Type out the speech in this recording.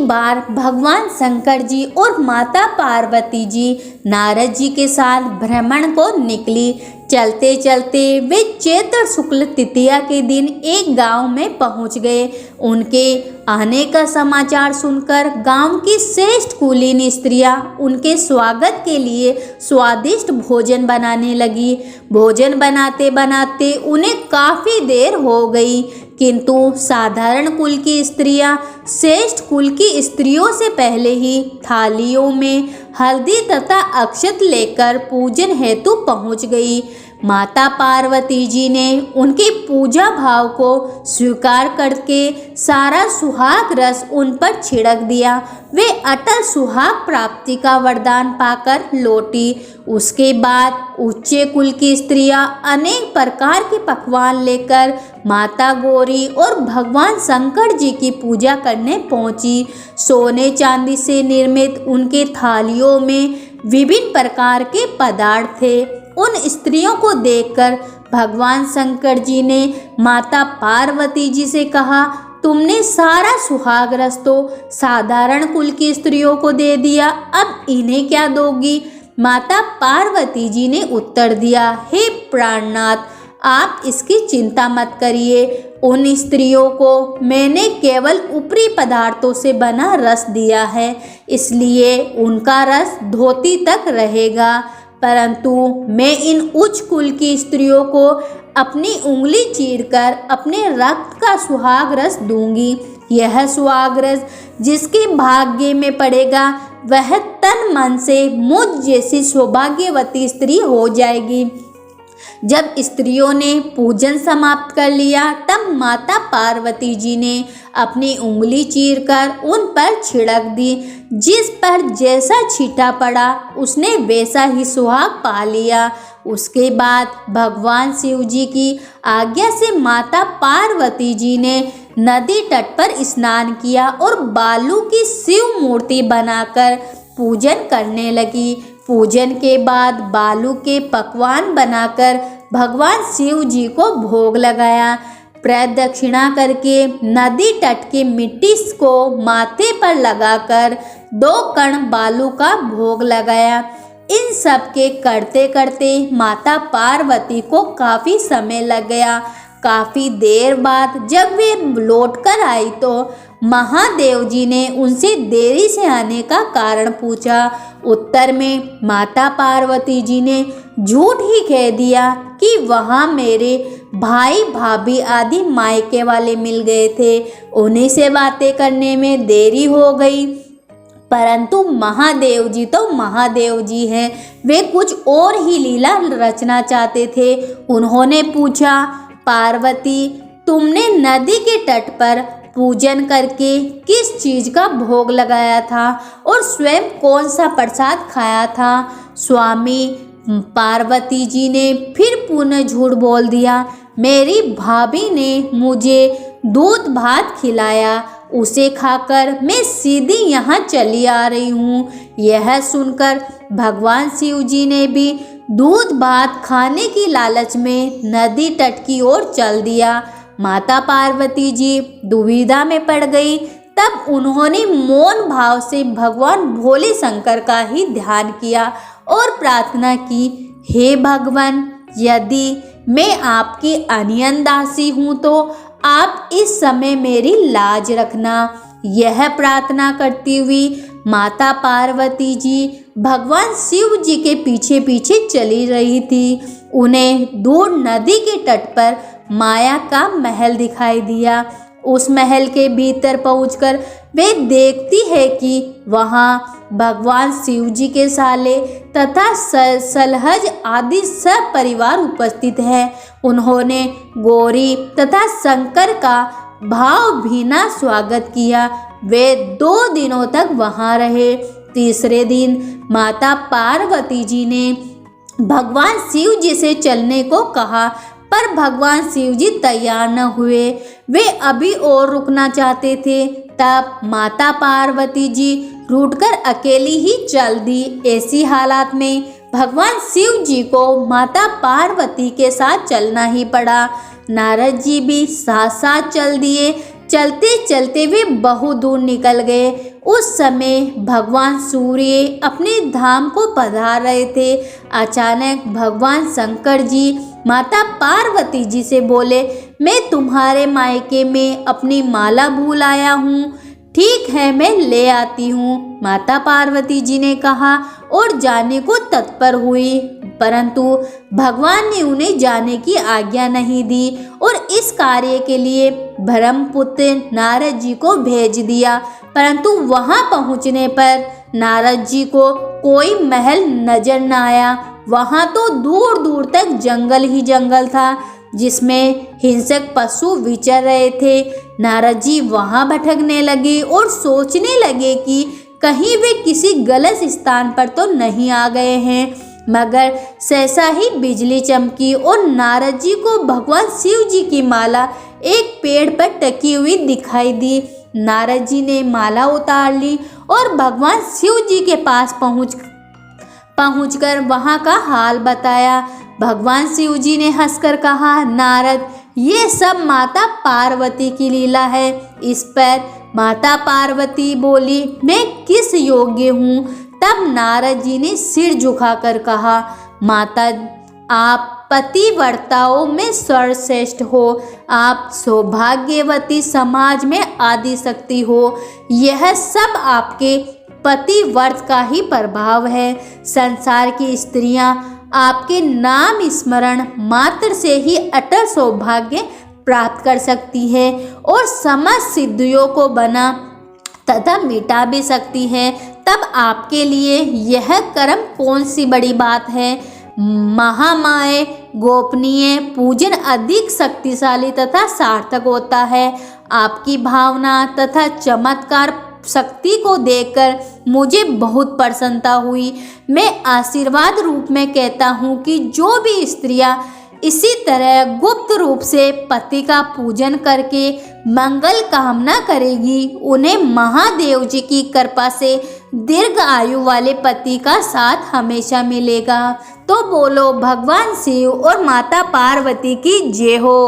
एक बार भगवान शंकर जी और माता पार्वती जी नारद जी के साथ भ्रमण को निकली। चलते चलते वे चैत्र शुक्ल तृतीया के दिन एक गांव में पहुंच गए। उनके आने का समाचार सुनकर गांव की श्रेष्ठ कुलीन स्त्रियां उनके स्वागत के लिए स्वादिष्ट भोजन बनाने लगी। भोजन बनाते बनाते उन्हें काफ़ी देर हो गई, किंतु साधारण कुल की स्त्रियां श्रेष्ठ कुल की स्त्रियों से पहले ही थालियों में हल्दी तथा अक्षत लेकर पूजन हेतु पहुंच गई। माता पार्वती जी ने उनके पूजा भाव को स्वीकार करके सारा सुहाग रस उन पर छिड़क दिया। वे अटल सुहाग प्राप्ति का वरदान पाकर लौटी। उसके बाद उच्च कुल की स्त्रियां अनेक प्रकार के पकवान लेकर माता गौरी और भगवान शंकर जी की पूजा करने पहुंची। सोने चांदी से निर्मित उनके थालियों में विभिन्न प्रकार के पदार्थ थे। उन स्त्रियों को देखकर भगवान शंकर जी ने माता पार्वती जी से कहा, तुमने सारा सुहाग रस तो साधारण कुल की स्त्रियों को दे दिया, अब इन्हें क्या दोगी? माता पार्वती जी ने उत्तर दिया, हे प्राणनाथ, आप इसकी चिंता मत करिए। उन स्त्रियों को मैंने केवल ऊपरी पदार्थों से बना रस दिया है, इसलिए उनका रस धोती तक रहेगा, परंतु मैं इन उच्च कुल की स्त्रियों को अपनी उंगली चीरकर अपने रक्त का सुहाग रस दूंगी। यह सुहाग रस जिसके भाग्य में पड़ेगा वह तन मन से मुझ जैसी सौभाग्यवती स्त्री हो जाएगी। जब स्त्रियों ने पूजन समाप्त कर लिया तब माता पार्वती जी ने अपनी उंगली चीरकर उन पर छिड़क दी। जिस पर जैसा छींटा पड़ा उसने वैसा ही सुहाग पा लिया। उसके बाद भगवान शिव जी की आज्ञा से माता पार्वती जी ने नदी तट पर स्नान किया और बालू की शिव मूर्ति बनाकर पूजन करने लगी। पूजन के बाद बालू के पकवान बनाकर भगवान शिव जी को भोग लगाया। प्रदक्षिणा करके नदी तट की मिट्टी को माथे पर लगाकर 2 कण बालू का भोग लगाया। इन सब के करते करते माता पार्वती को काफ़ी समय लग गया। काफ़ी देर बाद जब वे लौट कर आई तो महादेव जी ने उनसे देरी से आने का कारण पूछा। उत्तर में माता पार्वती जी ने झूठ ही कह दिया कि वहाँ मेरे भाई भाभी आदि मायके वाले मिल गए थे, उन्हीं से बातें करने में देरी हो गई। परंतु महादेव जी तो महादेव जी हैं, वे कुछ और ही लीला रचना चाहते थे। उन्होंने पूछा, पार्वती, तुमने नदी के तट पर पूजन करके किस चीज़ का भोग लगाया था और स्वयं कौन सा प्रसाद खाया था? स्वामी पार्वती जी ने फिर पुनः झूठ बोल दिया, मेरी भाभी ने मुझे दूध भात खिलाया, उसे खाकर मैं सीधी यहाँ चली आ रही हूँ। यह सुनकर भगवान शिव जी ने भी दूध भात खाने की लालच में नदी तट की ओर चल दिया। माता पार्वती जी दुविधा में पड़ गई। तब उन्होंने मौन भाव से भगवान भोले शंकर का ही ध्यान किया और प्रार्थना की, हे भगवान, यदि मैं आपकी अनियन दासी हूँ तो आप इस समय मेरी लाज रखना। यह प्रार्थना करती हुई माता पार्वती जी भगवान शिव जी के पीछे पीछे चली रही थी। उन्हें दूर नदी के तट पर माया का महल दिखाई दिया। उस महल के भीतर पहुंचकर वे देखती है कि वहाँ भगवान शिव जी के साले तथा सलहज आदि सब परिवार उपस्थित हैं। उन्होंने गौरी तथा शंकर का भावभीना स्वागत किया। वे 2 दिनों तक वहाँ रहे। तीसरे दिन माता पार्वती जी ने भगवान शिव जी से चलने को कहा, पर भगवान शिव जी तैयार न हुए। वे अभी और रुकना चाहते थे। तब माता पार्वती जी रूठकर अकेली ही चल दी। ऐसी हालात में भगवान शिव जी को माता पार्वती के साथ चलना ही पड़ा। नारद जी भी साथ साथ चल दिए। चलते चलते वे बहुत दूर निकल गए। उस समय भगवान सूर्य अपने धाम को पधार रहे थे। अचानक भगवान शंकर जी माता पार्वती जी से बोले, मैं तुम्हारे मायके में अपनी माला भूल आया हूँ। ठीक है, मैं ले आती हूँ, माता पार्वती जी ने कहा और जाने को तत्पर हुई। परंतु भगवान ने उन्हें जाने की आज्ञा नहीं दी और इस कार्य के लिए ब्रह्मपुत्र नारद जी को भेज दिया। परंतु वहां पहुंचने पर नारद जी को कोई महल नजर न आया। वहां तो दूर दूर तक जंगल ही जंगल था, जिसमें हिंसक पशु विचर रहे थे। नारद जी वहां भटकने लगे और सोचने लगे कि कहीं वे किसी गलत स्थान पर तो नहीं आ गए हैं। मगर सहसा ही बिजली चमकी और नारद जी को भगवान शिव जी की माला एक पेड़ पर टकी हुई दिखाई दी। नारद जी ने माला उतार ली और भगवान शिव जी के पास पहुंचकर वहां का हाल बताया। भगवान शिव जी ने हंसकर कहा, नारद, ये सब माता पार्वती की लीला है। इस पर माता पार्वती बोली, मैं किस योग्य हूँ? तब नारद जी ने सिर झुकाकर कहा, माता, आप पतिव्रताओं में सर्वश्रेष्ठ हो। आप सौभाग्यवती समाज में आदि शक्ति हो। यह सब आपके पतिव्रत का ही प्रभाव है। संसार की स्त्रियां आपके नाम स्मरण मात्र से ही अटल सौभाग्य प्राप्त कर सकती है और समस्त सिद्धियों को बना तथा मिटा भी सकती है। तब आपके लिए यह कर्म कौन सी बड़ी बात है? महामाय गोपनीय पूजन अधिक शक्तिशाली तथा सार्थक होता है। आपकी भावना तथा चमत्कार शक्ति को देखकर मुझे बहुत प्रसन्नता हुई। मैं आशीर्वाद रूप में कहता हूँ कि जो भी स्त्रियां इसी तरह गुप्त रूप से पति का पूजन करके मंगल कामना करेगी, उन्हें महादेव जी की कृपा से दीर्घ आयु वाले पति का साथ हमेशा मिलेगा। तो बोलो भगवान शिव और माता पार्वती की जय हो।